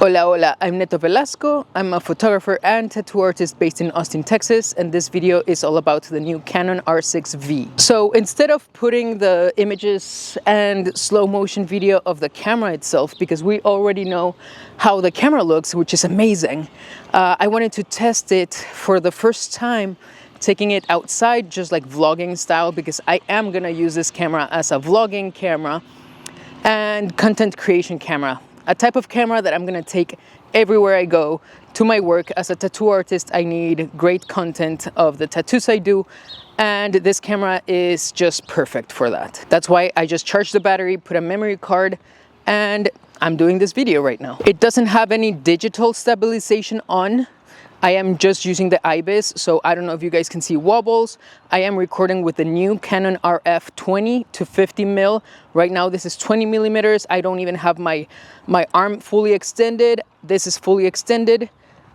Hola, hola, I'm Neto Velasco. I'm a photographer and tattoo artist based in Austin, Texas, and this video is all about the new Canon R6V. So instead of putting the images and slow motion video of the camera itself, because we already know how the camera looks, which is amazing, I wanted to test it for the first time, taking it outside, just like vlogging style, because I am gonna use this camera as a vlogging camera and content creation camera. A type of camera that I'm gonna take everywhere I go to my work. As a tattoo artist, I need great content of the tattoos I do, and this camera is just perfect for that. That's why I just charged the battery, put a memory card, and I'm doing this video right now. It doesn't have any digital stabilization on. I am just using the IBIS, so I don't know if you guys can see wobbles. I am recording with the new Canon RF 20 to 50 mil. Right now this is 20 millimeters. I don't even have my arm fully extended. This is fully extended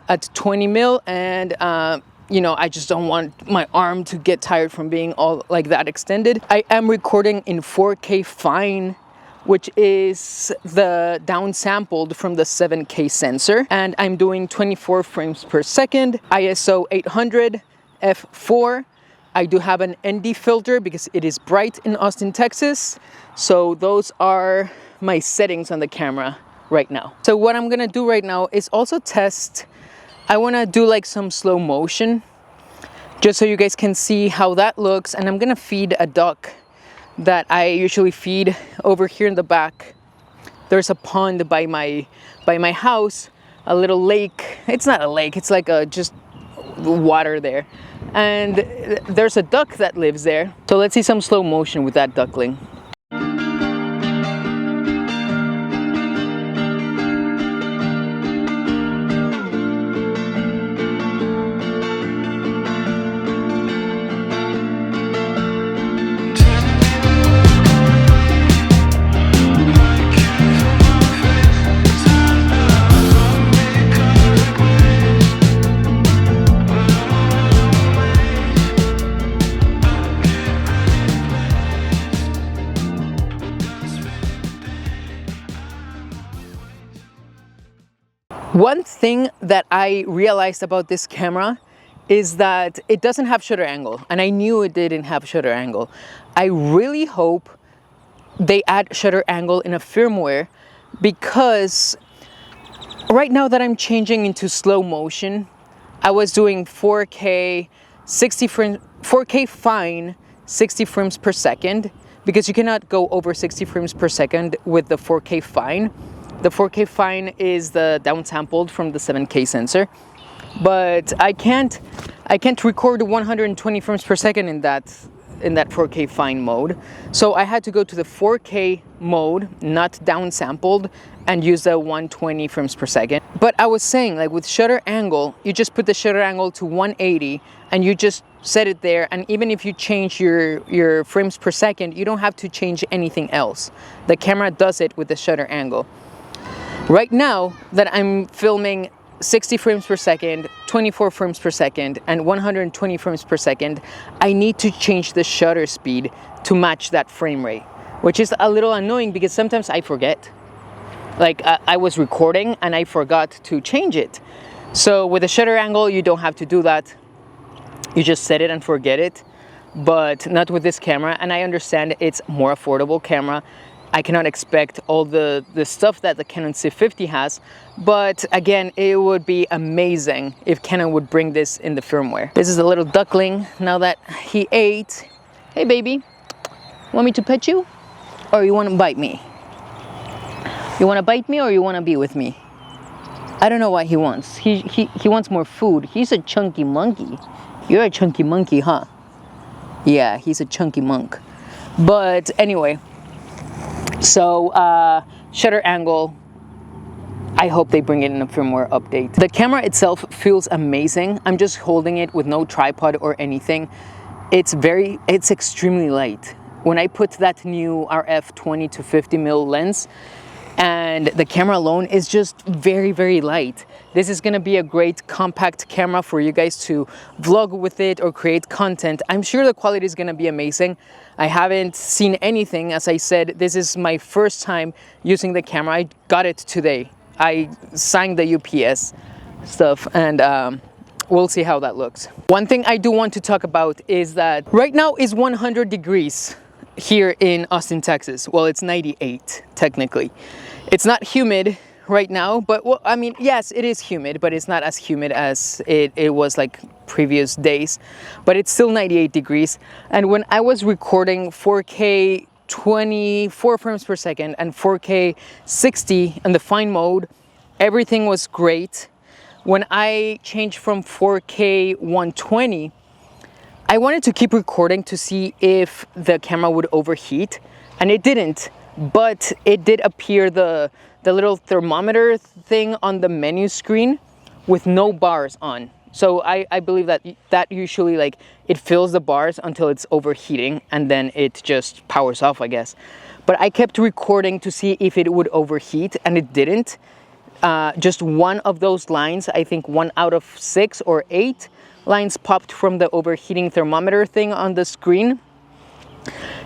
at 20 mil, and you know, I just don't want my arm to get tired from being all like that extended. I am recording in 4K fine, which is the downsampled from the 7K sensor, and I'm doing 24 frames per second, ISO 800, f4. I do have an ND filter because it is bright in Austin, Texas. So those are my settings on the camera right now. So what I'm gonna do right now is also test, I wanna do like some slow motion, just so you guys can see how that looks, and I'm gonna feed a duck that I usually feed over here in the back. There's a pond by my house, a little lake. It's not a lake, it's like just water there. And there's a duck that lives there. So let's see some slow motion with that duckling. One thing that I realized about this camera is that it doesn't have shutter angle, and I knew it didn't have shutter angle. I really hope they add shutter angle in a firmware, because right now that I'm changing into slow motion, I was doing 4K 60 frames, 4K fine 60 frames per second, because you cannot go over 60 frames per second with the 4K fine. The 4K fine is the downsampled from the 7K sensor, but I can't record 120 frames per second in that 4K fine mode. So I had to go to the 4K mode, not downsampled, and use the 120 frames per second. But I was saying, like with shutter angle, you just put the shutter angle to 180 and you just set it there, and even if you change your frames per second, you don't have to change anything else. The camera does it with the shutter angle. Right now that I'm filming 60 frames per second, 24 frames per second, and 120 frames per second, I need to change the shutter speed to match that frame rate, which is a little annoying because sometimes I forget. Like I was recording and I forgot to change it. So with the shutter angle, you don't have to do that. You just set it and forget it, but not with this camera. And I understand it's more affordable camera. I cannot expect all the stuff that the Canon C50 has, but again, it would be amazing if Canon would bring this in the firmware. This is a little duckling now that he ate. Hey baby, want me to pet you? Or you want to bite me? You want to bite me or you want to be with me? I don't know what he wants. He wants more food. He's a chunky monkey. You're a chunky monkey, huh? Yeah, he's a chunky monk. But anyway, so shutter angle, I hope they bring it in a firmware update. The camera itself feels amazing. I'm just holding it with no tripod or anything. It's extremely light. When I put that new RF 20 to 50 mil lens, and the camera alone is just very, very light. This is gonna be a great compact camera for you guys to vlog with it or create content. I'm sure the quality is gonna be amazing. I haven't seen anything. As I said, this is my first time using the camera. I got it today. I signed the UPS stuff, and we'll see how that looks. One thing I do want to talk about is that right now is 100 degrees here in Austin, Texas. Well, it's 98 technically. It's not humid right now, but well, I mean, yes, it is humid, but it's not as humid as it was like previous days, but it's still 98 degrees. And when I was recording 4K 24 frames per second and 4K 60 in the fine mode, everything was great. When I changed from 4K 120, I wanted to keep recording to see if the camera would overheat, and it didn't, but it did appear the little thermometer thing on the menu screen with no bars on. So I believe that usually like it fills the bars until it's overheating and then it just powers off, I guess. But I kept recording to see if it would overheat, and it didn't. Just one of those lines, I think 1 out of 6 or 8 lines popped from the overheating thermometer thing on the screen.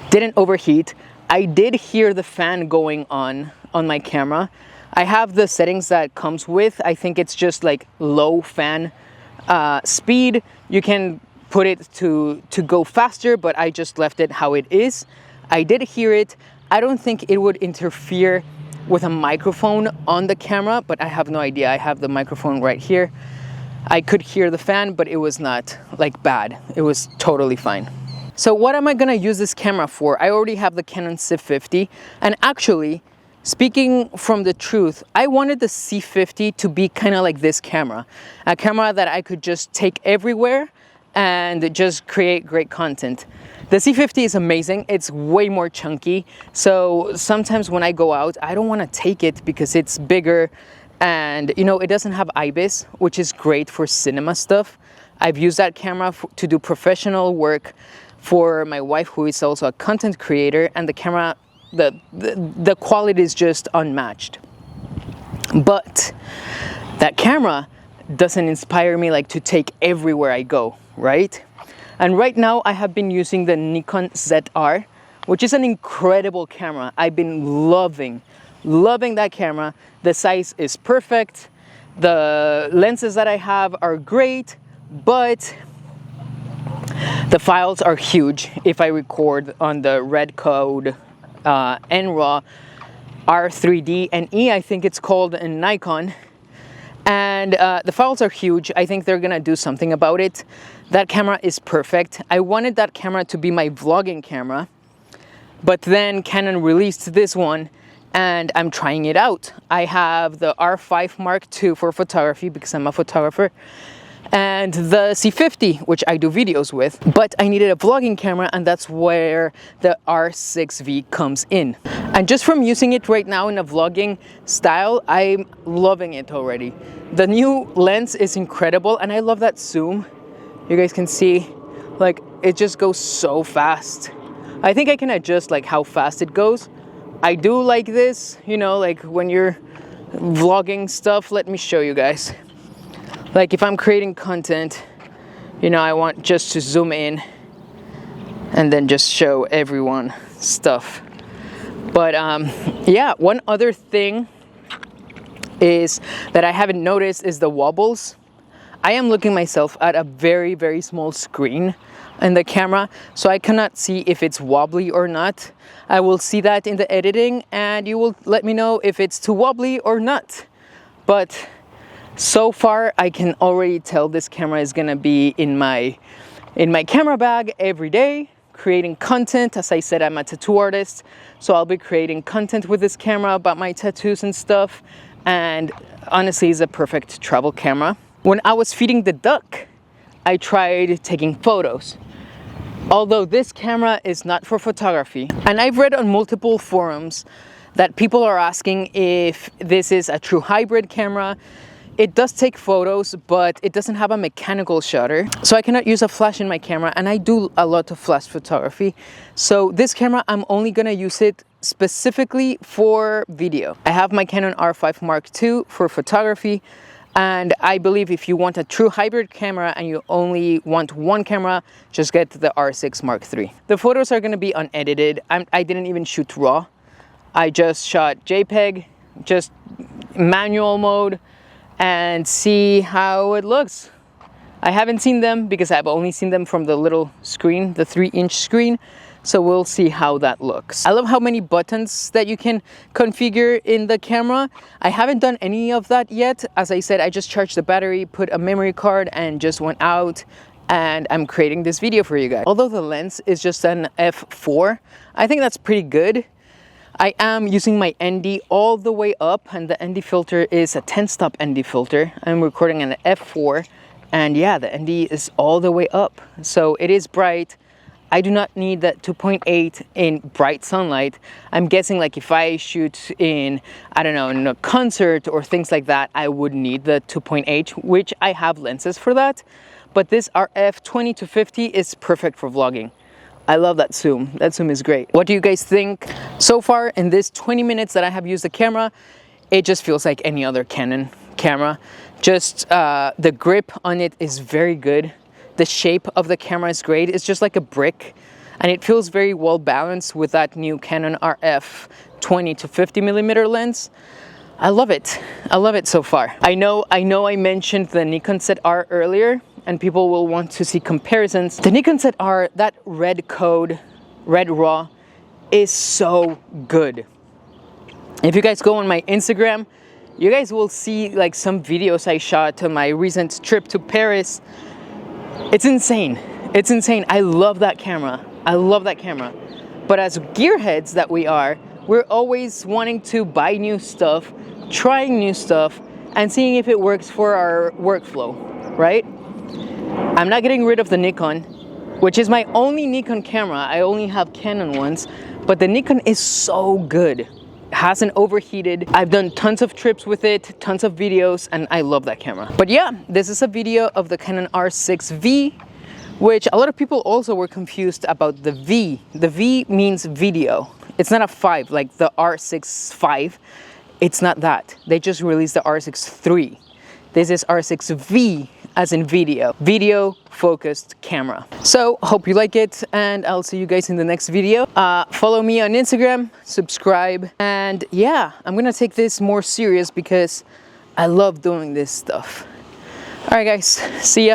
Didn't overheat. I did hear the fan going on my camera. I have the settings that comes with. I think it's just like low fan speed. You can put it to go faster, but I just left it how it is. I did hear it. I don't think it would interfere with a microphone on the camera, but I have no idea. I have the microphone right here. I could hear the fan, but it was not like bad. It was totally fine. So what am I gonna use this camera for? I already have the Canon C50, and actually, speaking from the truth, I wanted the C50 to be kind of like this camera. A camera that I could just take everywhere and just create great content. The C50 is amazing. It's way more chunky. So sometimes when I go out, I don't want to take it because it's bigger, and you know, it doesn't have IBIS, which is great for cinema stuff. I've used that camera to do professional work for my wife, who is also a content creator, and the camera, the quality is just unmatched. But that camera doesn't inspire me like to take everywhere I go, right? And right now I have been using the Nikon ZR, which is an incredible camera. I've been loving that camera. The size is perfect. The lenses that I have are great, but the files are huge if I record on the Red Code NRAW R3D and E, I think it's called, in Nikon. And the files are huge. I think they're gonna do something about it. That camera is perfect. I wanted that camera to be my vlogging camera, but then Canon released this one and I'm trying it out. I have the R5 Mark II for photography because I'm a photographer, and the C50, which I do videos with, but I needed a vlogging camera, and that's where the R6V comes in. And just from using it right now in a vlogging style, I'm loving it already. The new lens is incredible, and I love that zoom. You guys can see, like, it just goes so fast. I think I can adjust like how fast it goes. I do like this, you know, like when you're vlogging stuff. Let me show you guys. Like if I'm creating content, you know, I want just to zoom in and then just show everyone stuff. But yeah, one other thing is that I haven't noticed is the wobbles. I am looking myself at a very, very small screen in the camera, so I cannot see if it's wobbly or not. I will see that in the editing, and you will let me know if it's too wobbly or not. But so far, I can already tell this camera is gonna be in my camera bag every day, creating content. As I said, I'm a tattoo artist, so I'll be creating content with this camera about my tattoos and stuff. And honestly, it's a perfect travel camera. When I was feeding the duck, I tried taking photos. Although this camera is not for photography, and I've read on multiple forums that people are asking if this is a true hybrid camera. It does take photos, but it doesn't have a mechanical shutter, so I cannot use a flash in my camera, and I do a lot of flash photography. So this camera, I'm only gonna use it specifically for video. I have my Canon R5 Mark II for photography, and I believe if you want a true hybrid camera and you only want one camera, just get the R6 Mark III. The photos are gonna be unedited. I didn't even shoot RAW. I just shot JPEG, just manual mode and see how it looks. I haven't seen them because I've only seen them from the little screen, the 3-inch screen. So we'll see how that looks. I love how many buttons that you can configure in the camera. I haven't done any of that yet. As I said, I just charged the battery, put a memory card, and just went out, and I'm creating this video for you guys. Although the lens is just an f4, I think that's pretty good. I am using my ND all the way up, and the ND filter is a 10-stop ND filter. I'm recording an f4, and yeah, the ND is all the way up. So it is bright. I do not need that 2.8 in bright sunlight. I'm guessing like if I shoot in, I don't know, in a concert or things like that, I would need the 2.8, which I have lenses for that. But this RF 20 to 50 is perfect for vlogging. I love that zoom. That zoom is great. What do you guys think? So far in this 20 minutes that I have used the camera, it just feels like any other Canon camera. Just the grip on it is very good. The shape of the camera is great. It's just like a brick, and it feels very well balanced with that new Canon RF 20 to 50 millimeter lens. I love it. I love it so far. I know I mentioned the Nikon Z-R earlier, and people will want to see comparisons. The Nikon Z-R, that red code, red raw, is so good. If you guys go on my Instagram, you guys will see like some videos I shot on my recent trip to Paris. It's insane. It's insane. I love that camera. I love that camera. But as gearheads that we are, we're always wanting to buy new stuff, trying new stuff, and seeing if it works for our workflow, right? I'm not getting rid of the Nikon, which is my only Nikon camera. I only have Canon ones, but the Nikon is so good. Hasn't overheated. I've done tons of trips with it, tons of videos, and I love that camera. But yeah, this is a video of the Canon R6V, which a lot of people also were confused about the V. The V means video. It's not a 5 like the R6V. It's not that. They just released the R6 III. This is R6V as in video. Video focused camera. So hope you like it, and I'll see you guys in the next video. Follow me on Instagram, subscribe, and yeah, I'm gonna take this more serious because I love doing this stuff. All right guys, see ya.